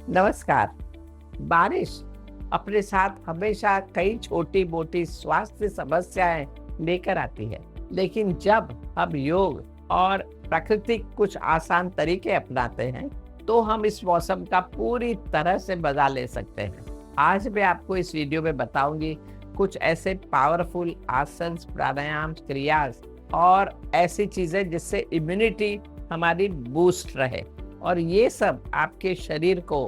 नमस्कार। बारिश अपने साथ हमेशा कई छोटी मोटी स्वास्थ्य समस्याएं लेकर आती है, लेकिन जब हम योग और प्राकृतिक कुछ आसान तरीके अपनाते हैं तो हम इस मौसम का पूरी तरह से मजा ले सकते हैं। आज मैं आपको इस वीडियो में बताऊंगी कुछ ऐसे पावरफुल आसन, प्राणायाम, क्रियास और ऐसी चीजें जिससे इम्यूनिटी हमारी बूस्ट रहे और ये सब आपके शरीर को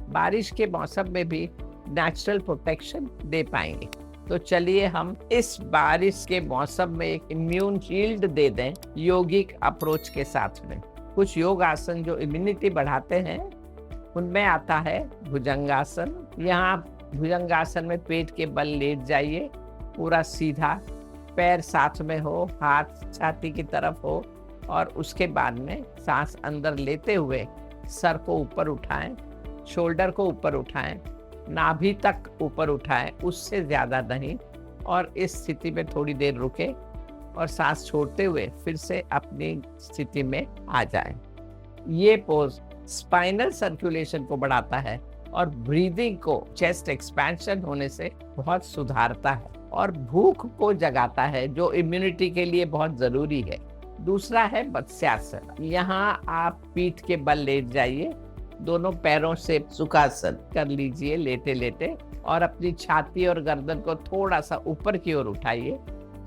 बारिश के मौसम में भी नेचुरल प्रोटेक्शन दे पाएंगे। तो चलिए हम इस बारिश के मौसम में एक इम्यून शील्ड दे दें योगिक अप्रोच के साथ में। कुछ योग आसन जो इम्यूनिटी बढ़ाते हैं उनमें आता है भुजंगासन। यहाँ भुजंगासन में पेट के बल लेट जाइए, पूरा सीधा, पैर साथ में हो, हाथ छाती की तरफ हो और उसके बाद में सांस अंदर लेते हुए सर को ऊपर उठाएं, शोल्डर को ऊपर उठाएं, नाभि तक ऊपर उठाएं, उससे ज़्यादा नहीं। और इस स्थिति में थोड़ी देर रुके और सांस छोड़ते हुए फिर से अपनी स्थिति में आ जाएं। ये पोज स्पाइनल सर्कुलेशन को बढ़ाता है और ब्रीदिंग को, चेस्ट एक्सपेंशन होने से बहुत सुधारता है और भूख को जगाता है जो इम्यूनिटी के लिए बहुत ज़रूरी है। दूसरा है मत्स्यासन। यहाँ आप पीठ के बल लेट जाइए, दोनों पैरों से सुखासन कर लीजिए लेटे लेटे और अपनी छाती और गर्दन को थोड़ा सा ऊपर की ओर उठाइए,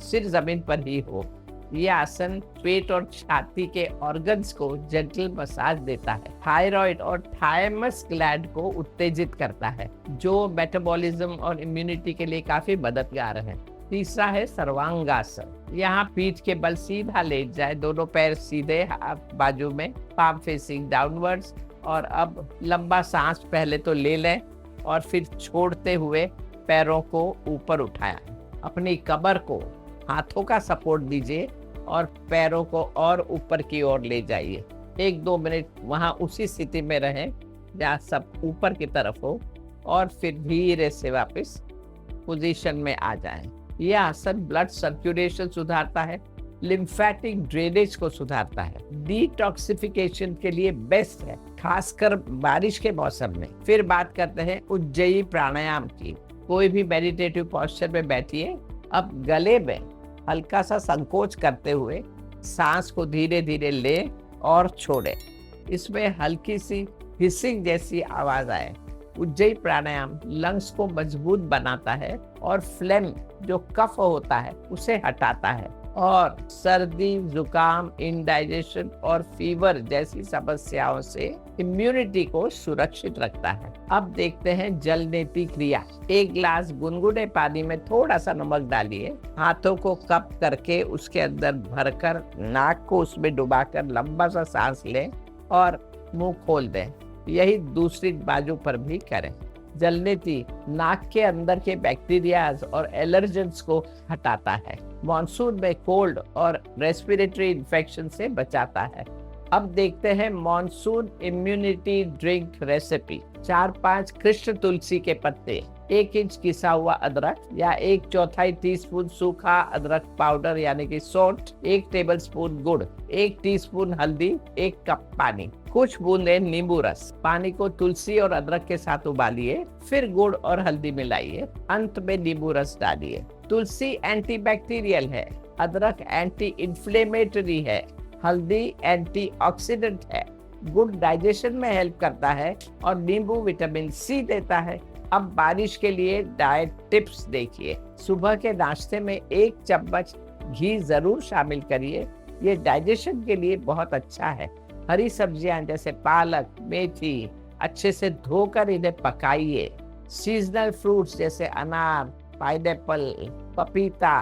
सिर जमीन पर ही हो। ये आसन पेट और छाती के ऑर्गन्स को जेंटल मसाज देता है, थायराइड और थायमस ग्लैंड को उत्तेजित करता है जो मेटाबॉलिज्म और इम्यूनिटी के लिए काफी मददगार है। तीसरा है सर्वांगासन। यहाँ पीठ के बल सीधा लेट जाए, दोनों पैर सीधे, हाथ बाजू में, पाम फेसिंग डाउनवर्ड्स। और अब लंबा सांस पहले तो ले लें और फिर छोड़ते हुए पैरों को ऊपर उठाया, अपनी कमर को हाथों का सपोर्ट दीजिए और पैरों को और ऊपर की ओर ले जाइए। 1-2 मिनट वहाँ उसी स्थिति में रहें जहाँ सब ऊपर की तरफ हो और फिर धीरे से वापस पोजीशन में आ जाएं। यह आसन ब्लड सर्कुलेशन सुधारता है, लिम्फेटिक ड्रेनेज को सुधारता है, डिटॉक्सिफिकेशन के लिए बेस्ट है, खासकर बारिश के मौसम में। फिर बात करते हैं उज्जयी प्राणायाम की। कोई भी मेडिटेटिव पोस्चर में बैठिए। अब गले में हल्का सा संकोच करते हुए सांस को धीरे धीरे लें और छोड़ें। इसमें हल्की सी हिसिंग जैसी आवाज आए। उज्जयी प्राणायाम लंग्स को मजबूत बनाता है और फ्लेम, जो कफ होता है, उसे हटाता है और सर्दी, जुकाम, इंडाइजेशन और फीवर जैसी समस्याओं से इम्यूनिटी को सुरक्षित रखता है। अब देखते हैं जलनेति क्रिया। 1 गिलास गुनगुने पानी में थोड़ा सा नमक डालिए, हाथों को कप करके उसके अंदर भरकर नाक को उसमें डुबाकर लंबा सा सांस लें और मुंह खोल दें। यही दूसरी बाजू पर भी करें। जलनेति नाक के अंदर के बैक्टीरियाज और एलर्जेंस को हटाता है, मॉनसून में कोल्ड और रेस्पिरेटरी इन्फेक्शन से बचाता है। अब देखते हैं मॉनसून इम्यूनिटी ड्रिंक रेसिपी। 4-5 कृष्ण तुलसी के पत्ते, 1 इंच किसा हुआ अदरक या 1/4 टीस्पून सूखा अदरक पाउडर यानी कि सौंठ, 1 टेबलस्पून गुड़, 1 टीस्पून हल्दी, 1 कप पानी, कुछ बूंदे नींबू रस। पानी को तुलसी और अदरक के साथ उबालिए, फिर गुड़ और हल्दी मिलाइए, अंत में नींबू रस डालिए। तुलसी एंटीबैक्टीरियल है, अदरक एंटी इंफ्लेमेटरी है, हल्दी एंटीऑक्सीडेंट है, गुड़ डाइजेशन में हेल्प करता है और नींबू विटामिन सी देता है। अब बारिश के लिए डाइट टिप्स देखिए। सुबह के नाश्ते में 1 चम्मच घी जरूर शामिल करिए, ये डाइजेशन के लिए बहुत अच्छा है। हरी सब्जियां जैसे पालक, मेथी अच्छे से धोकर इन्हें पकाइए। सीजनल फ्रूट्स जैसे अनार, पाइनएप्पल, पपीता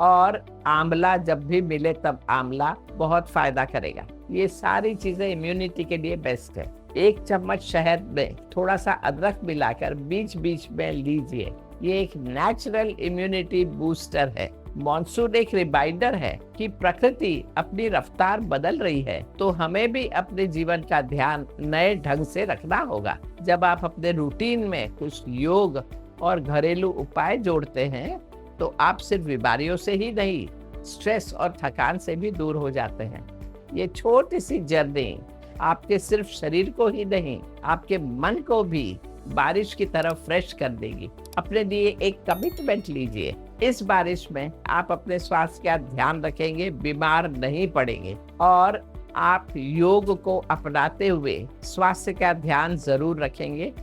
और आंवला, जब भी मिले तब आंवला बहुत फायदा करेगा। ये सारी चीजें इम्यूनिटी के लिए बेस्ट है। 1 चम्मच शहद में थोड़ा सा अदरक मिलाकर बीच बीच में लीजिए, ये एक नेचुरल इम्यूनिटी बूस्टर है। मॉनसून एक रिमाइंडर है कि प्रकृति अपनी रफ्तार बदल रही है, तो हमें भी अपने जीवन का ध्यान नए ढंग से रखना होगा। जब आप अपने रूटीन में कुछ योग और घरेलू उपाय जोड़ते हैं तो आप सिर्फ बीमारियों से ही नहीं, स्ट्रेस और थकान से भी दूर हो जाते हैं। ये छोटी सी जर्नी आपके सिर्फ शरीर को ही नहीं, आपके मन को भी बारिश की तरह फ्रेश कर देगी। अपने लिए एक कमिटमेंट लीजिए, इस बारिश में आप अपने स्वास्थ्य का ध्यान रखेंगे, बीमार नहीं पड़ेंगे और आप योग को अपनाते हुए स्वास्थ्य का ध्यान जरूर रखेंगे।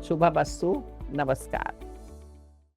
शुभ वस्तु, नमस्कार।